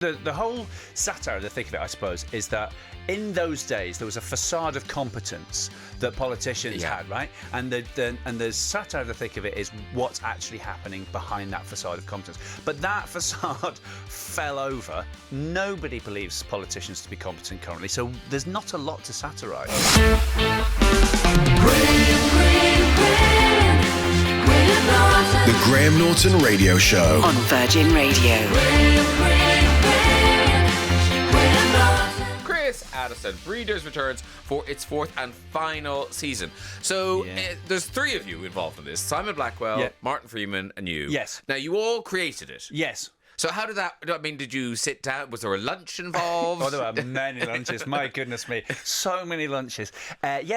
The whole satire, the thick of it, I suppose, is that in those days there was a facade of competence that politicians had, right? And the satire, the thick of it, is what's actually happening behind that facade of competence. But that facade fell over. Nobody believes politicians to be competent currently, so there's not a lot to satirise. The Graham Norton Radio Show on Virgin Radio. Addison, Breeders returns for its fourth and final season. So there's three of you involved in this: Simon Blackwell, Martin Freeman, and you. Yes. Now you all created it. Yes. So how did that? I mean, did you sit down? Was there a lunch involved? Oh, there were many lunches. My goodness me, so many lunches.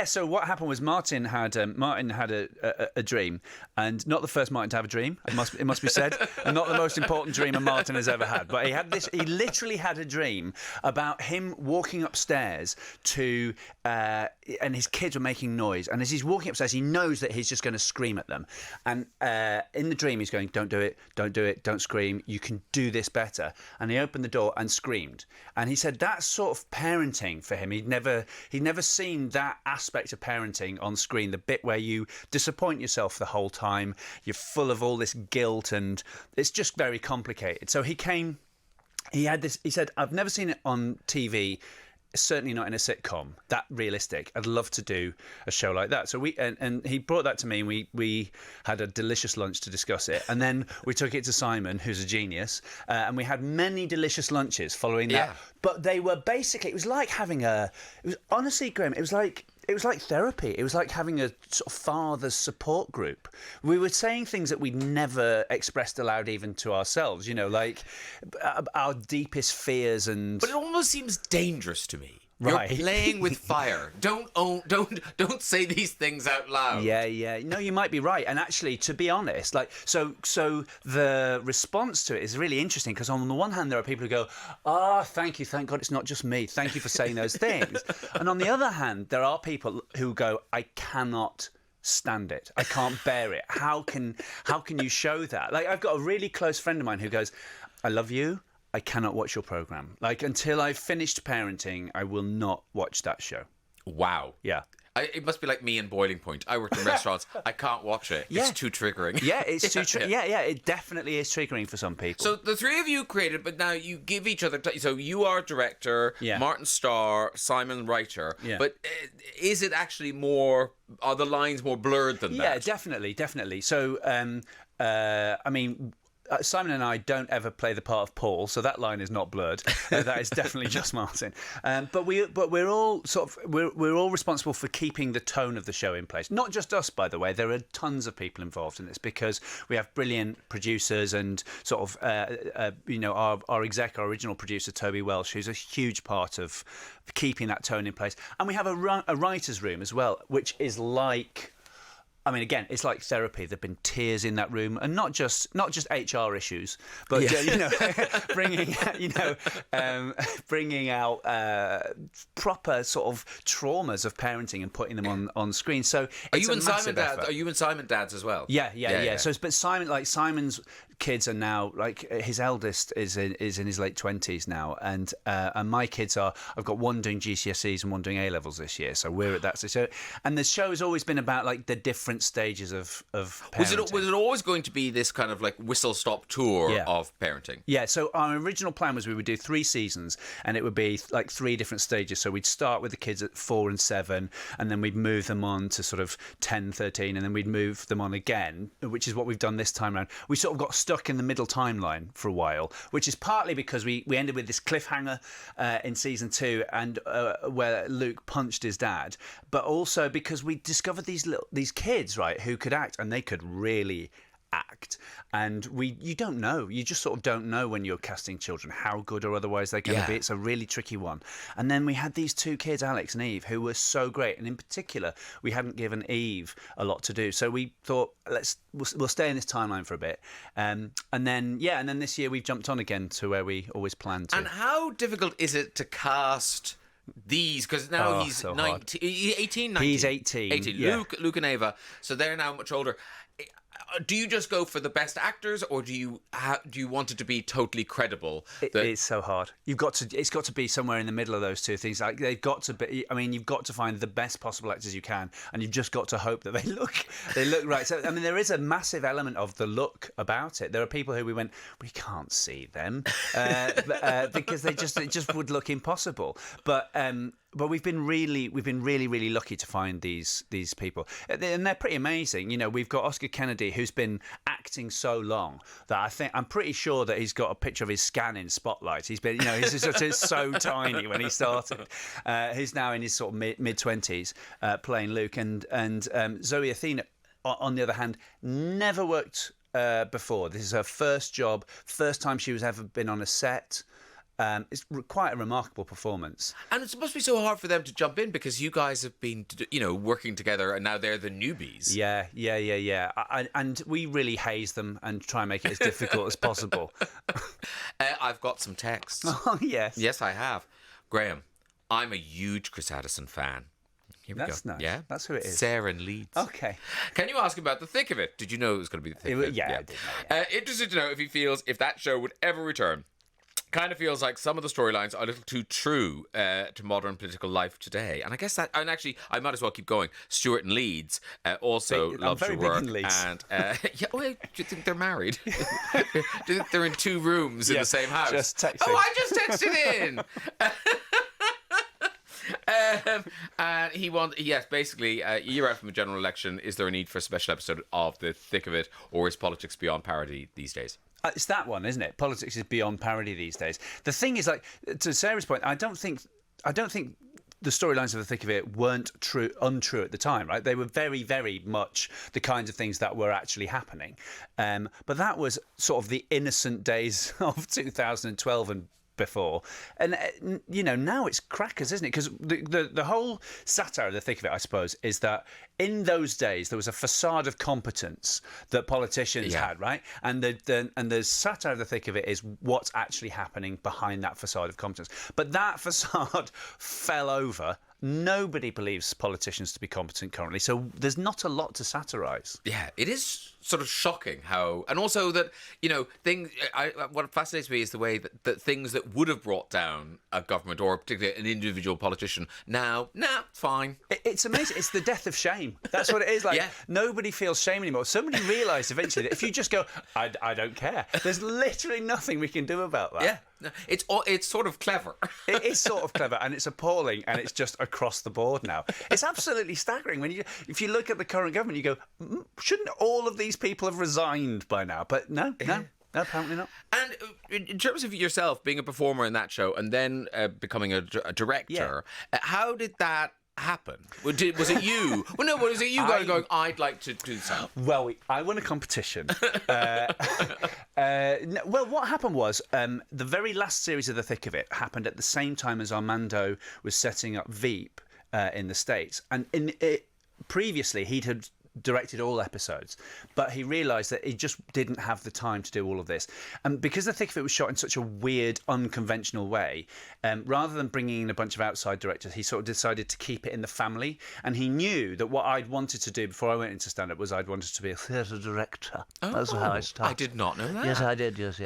So what happened was Martin had a dream, and not the first Martin to have a dream. It must be said, and not the most important dream a Martin has ever had. But he literally had a dream about him walking upstairs to, and his kids were making noise. And as he's walking upstairs, he knows that he's just going to scream at them. And in the dream, he's going, "Don't do it, don't do it, don't scream. You can do this better." And he opened the door and screamed. And he said that's sort of parenting for him. He'd never seen that aspect of parenting on screen, the bit where you disappoint yourself the whole time, you're full of all this guilt, and it's just very complicated. So he said, "I've never seen it on TV, certainly not in a sitcom, that realistic. I'd love to do a show like that." So and he brought that to me, and we had a delicious lunch to discuss it, and then we took it to Simon, who's a genius, and we had many delicious lunches following that. But they were basically, it was like honestly, Graham, it was like therapy. It was like having a sort of father's support group. We were saying things that we'd never expressed aloud even to ourselves, like our deepest fears. But it almost seems dangerous to me. Right. You're playing with fire. Don't say these things out loud. Yeah. No, you might be right. And actually, to be honest, so the response to it is really interesting, because on the one hand, there are people who go, thank you, thank God it's not just me. Thank you for saying those things. And on the other hand, there are people who go, I cannot stand it. I can't bear it. How can you show that? I've got a really close friend of mine who goes, I love you, I cannot watch your program. Until I've finished parenting, I will not watch that show. Wow. Yeah. It must be like me in Boiling Point. I worked in restaurants. I can't watch it. Yeah. It's too triggering. Yeah, it's too triggering. Yeah, it definitely is triggering for some people. So the three of you created, but now you give each other... So you are director, Martin star, Simon writer. Yeah. But is it actually more... Are the lines more blurred than that? Yeah, definitely. So, Simon and I don't ever play the part of Paul, so that line is not blurred. That is definitely just Martin. But we're all we're all responsible for keeping the tone of the show in place. Not just us, by the way. There are tons of people involved in this, because we have brilliant producers and our exec, our original producer Toby Welsh, who's a huge part of keeping that tone in place. And we have a writer's room as well, which is like... again, it's like therapy. There've been tears in that room, and not just HR issues, but bringing out proper sort of traumas of parenting and putting them on screen. So are you and Simon dads? Are you and Simon dads as well? Yeah. So, but Simon's kids are now, his eldest is in his late 20s now, and my kids are. I've got one doing GCSEs and one doing A levels this year, so we're at that. So, and the show has always been about the different stages of parenting. Was it always going to be this kind of whistle stop tour of parenting? Yeah. So our original plan was we would do 3 seasons, and it would be 3 different stages. So we'd start with the kids at 4 and 7, and then we'd move them on to sort of 10, 13, and then we'd move them on again, which is what we've done this time around. We sort of got stuck in the middle timeline for a while, which is partly because we ended with this cliffhanger in season 2, and where Luke punched his dad, but also because we discovered these kids, right, who could act, and they could really act. And you don't know. You just sort of don't know when you're casting children how good or otherwise they're going to be. It's a really tricky one. And then we had these 2 kids, Alex and Eve, who were so great. And in particular, we hadn't given Eve a lot to do. So we thought, we'll stay in this timeline for a bit. And then this year we've jumped on again to where we always planned to. And how difficult is it to cast these? Because now he's so 19, 18, 19. He's 18. Yeah. Luke and Ava. So they're now much older. do you just go for the best actors, or do you want it to be totally credible? It's so hard. It's got to be somewhere in the middle of those two things. Like they've got to be. I mean, you've got to find the best possible actors you can, and you've just got to hope that they look right. So I mean, there is a massive element of the look about it. There are people who we can't see them because it just would look impossible. But we've been really lucky to find these people, and they're pretty amazing. You know, we've got Oscar Kennedy, who's been acting so long that I'm pretty sure that he's got a picture of his scan in Spotlight. He's been, he's so tiny when he started. He's now in his sort of mid-20s playing Luke, and Zoe Athena, on the other hand, never worked before. This is her first job, first time she was ever been on a set. It's quite a remarkable performance. And it must be so hard for them to jump in because you guys have been, working together and now they're the newbies. Yeah. And we really haze them and try and make it as difficult as possible. I've got some texts. Oh, yes. Yes, I have. Graham, I'm a huge Chris Addison fan. Here we That's go. nice. Yeah, that's who it is. Sarah in Leeds. Okay. Can you ask about The Thick of It? Did you know it was going to be The Thick of It? Yeah, I did know. Interested to know if he feels if that show would ever return. Kind of feels like some of the storylines are a little too true to modern political life today. And I guess that, and actually, I might as well keep going. Stuart in Leeds also loves your work. Big in Leeds. And do you think they're married? Do you think they're in two rooms in the same house? Just texting. I just texted in. Basically, a year out from a general election, is there a need for a special episode of The Thick of It, or is politics beyond parody these days? It's that one, isn't it? Politics is beyond parody these days. The thing is, like, to Sarah's point, I don't think the storylines of The Thick of It weren't untrue at the time, right? They were very, very much the kinds of things that were actually happening. But that was sort of the innocent days of 2012 and before, and now it's crackers, isn't it? Because the whole satire of The Thick of It, I suppose, is that in those days there was a facade of competence that politicians had, right? And the satire of The Thick of It is what's actually happening behind that facade of competence. But that facade fell over. Nobody believes politicians to be competent currently, so there's not a lot to satirise. Yeah, it is sort of shocking how, and also that things. What fascinates me is the way that things that would have brought down a government or particularly an individual politician now, fine. It's amazing. It's the death of shame. That's what it is. Like nobody feels shame anymore. Somebody realised eventually that if you just go, I don't care. There's literally nothing we can do about that. Yeah. No, it's sort of clever. It is sort of clever, and it's appalling, and it's just across the board now. It's absolutely staggering if you look at the current government, you go, shouldn't all of these people have resigned by now? But no, apparently not. And in terms of yourself being a performer in that show and then becoming a director, how did that happen? Was it you? Well, no, was it you going, I'd like to do something? Well, I won a competition. Well, what happened was the very last series of The Thick of It happened at the same time as Armando was setting up VEEP in the States. And previously, he had directed all episodes, but he realised that he just didn't have the time to do all of this. And because The Thick of It was shot in such a weird, unconventional way, rather than bringing in a bunch of outside directors, he sort of decided to keep it in the family. And he knew that what I'd wanted to do before I went into stand-up was I'd wanted to be a theatre director. That's how I started. I did not know that. Yes, I did, yes.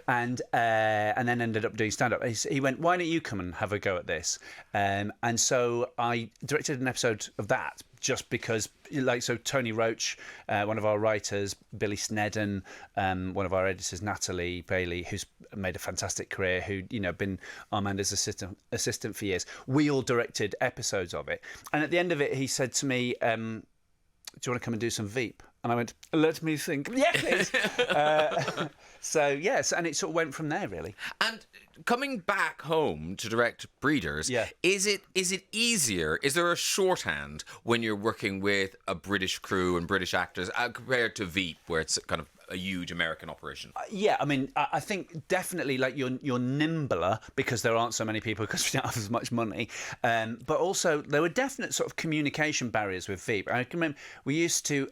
And then ended up doing stand-up. He went, why don't you come and have a go at this? And so I directed an episode of that, just because, Tony Roach, one of our writers, Billy Snedden, one of our editors, Natalie Bailey, who's made a fantastic career, who been Armando's assistant for years. We all directed episodes of it, and at the end of it, he said to me, "Do you want to come and do some VEEP?" And I went, "Let me think." Yeah, please. So yes, and it sort of went from there, really. And coming back home to direct Breeders, is it easier? Is there a shorthand when you're working with a British crew and British actors compared to VEEP, where it's kind of a huge American operation. Yeah, I mean, I think definitely like you're nimbler because there aren't so many people because we don't have as much money. But also there were definite sort of communication barriers with Veep. I can remember we used to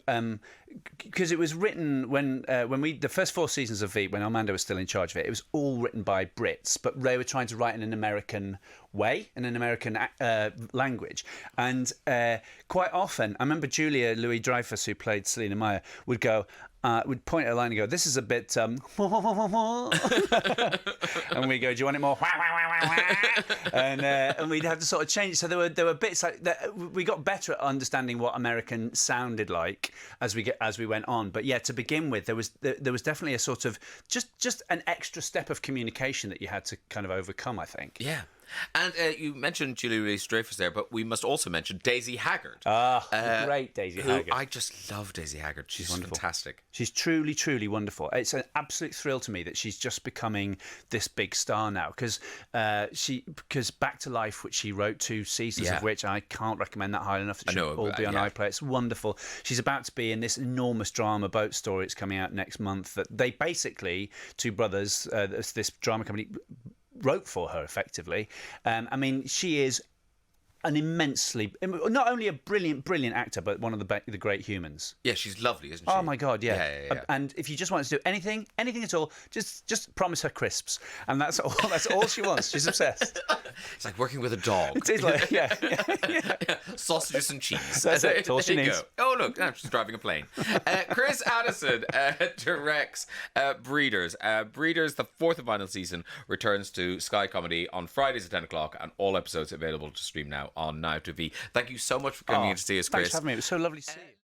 because it was written when the first 4 seasons of Veep, when Armando was still in charge of it, it was all written by Brits, but they were trying to write in an American way, in an American language. And quite often, I remember Julia Louis-Dreyfus, who played Selena Meyer, would point at a line and go, "This is a bit," and we go, "Do you want it more?" and we'd have to sort of change it. So there were bits like that. We got better at understanding what American sounded like as we went on. But yeah, to begin with, there was definitely a sort of just an extra step of communication that you had to kind of overcome, I think. Yeah. And you mentioned Julia Louis-Dreyfus there, but we must also mention Daisy Haggard. Great Daisy Haggard. I just love Daisy Haggard. She's wonderful. Fantastic. She's truly, truly wonderful. It's an absolute thrill to me that she's just becoming this big star now. Because Back to Life, which she wrote 2 seasons of which I can't recommend that highly enough. It should all be on iPlayer. It's wonderful. She's about to be in this enormous drama boat story. It's coming out next month. That they basically, 2 brothers, this drama company, wrote for her effectively. I mean, she is an immensely, not only a brilliant actor, but one of the great humans. Yeah, she's lovely, isn't she? Oh my God, yeah. Yeah. And if you just want to do anything at all, just promise her crisps, and that's all. That's all she wants. She's obsessed. It's like working with a dog. It is like, yeah. Sausages and cheese. That's it. That's all she needs. Oh look, now she's driving a plane. Chris Addison directs Breeders. Breeders, the 4th and final season, returns to Sky Comedy on Fridays at 10 o'clock, and all episodes available to stream now on Now TV. Thank you so much for coming in to see us, Chris. Thanks for having me. It was so lovely to see you.